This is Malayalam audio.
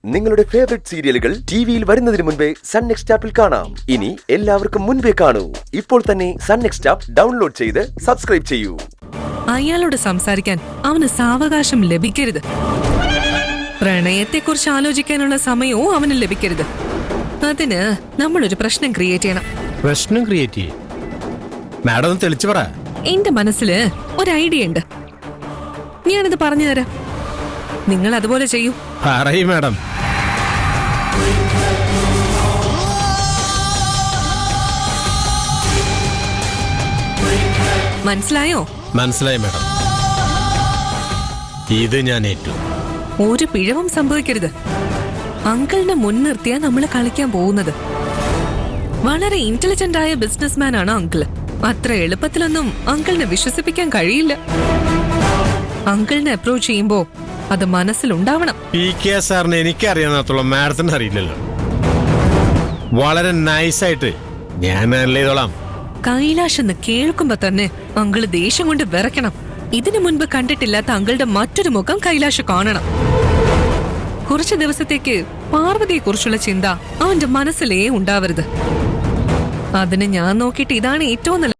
നിങ്ങളുടെ ഫേവറേറ്റ് സീരിയലുകൾ ടിവിയിൽ വരുന്നതിന് മുൻപേ സൺ നെക്സ്റ്റ് ആപ്പിൽ കാണാം. ഇനി എല്ലാവർക്കും മുൻപേ കാണൂ. ഇപ്പോൾ തന്നെ സൺ നെക്സ്റ്റ് ആപ്പ് ഡൗൺലോഡ് ചെയ്ത് സബ്സ്ക്രൈബ് ചെയ്യൂ. അയാളോട് സംസാരിക്കാൻ അവന് സാവകാശം ലഭിക്കരുത്. പ്രണയത്തെക്കുറിച്ച് ആലോചിക്കാനുള്ള സമയവും അവന് ലഭിക്കരുത്. അതിന് നമ്മളൊരു പ്രശ്നം ക്രിയേറ്റ് ചെയ്യണം. പ്രശ്നം ക്രിയേറ്റ് ചെയ്യും മാഡം, ഒന്ന് തെളിച്ചു പറ. എന്റെ മനസ്സിൽ ഒരു ഐഡിയ ഉണ്ട്. ഞാനിത് പറഞ്ഞു തരാം, നിങ്ങൾ അതുപോലെ ചെയ്യൂ. പറയൂ മാഡം. മനസ്സിലായോ? മനസ്സിലായി മാഡം, ഇത് ഞാൻ ഏറ്റു. ഒരു പിഴവും സംഭവിക്കരുത്. അങ്കിളിനെ മുൻനിർത്തിയാ നമ്മൾ കളിക്കാൻ പോകുന്നത്. വളരെ ഇന്റലിജന്റ് ആയ ബിസിനസ്മാൻ ആണ് അങ്കിള്. അത്ര എളുപ്പത്തിലൊന്നും അങ്കിളിനെ വിശ്വസിപ്പിക്കാൻ കഴിയില്ല. അങ്കിളിനെ അപ്രോച്ച് ചെയ്യുമ്പോ അത് മനസ്സിലുണ്ടാവണം. PK സാറിന് എനിക്കറിയാത്തോളം മാഡത്തിന് അറിയില്ലല്ലോ. വളരെ നൈസായിട്ട് ഞാൻ ഹാൻഡിൽ ചെയ്തോളാം. കൈലാഷ് എന്ന് കേൾക്കുമ്പോ തന്നെ അങ്കിള് ദേഷ്യം കൊണ്ട് വിറയ്ക്കണം. ഇതിനു മുൻപ് കണ്ടിട്ടില്ലാത്ത അങ്കിളുടെ മറ്റൊരു മുഖം കൈലാഷ് കാണണം. കുറച്ചു ദിവസത്തേക്ക് പാർവതിയെ കുറിച്ചുള്ള ചിന്ത അവന്റെ മനസ്സിലേ ഉണ്ടാവരുത്. അതിന് ഞാൻ നോക്കിയിട്ട് ഇതാണ് ഏറ്റവും നല്ല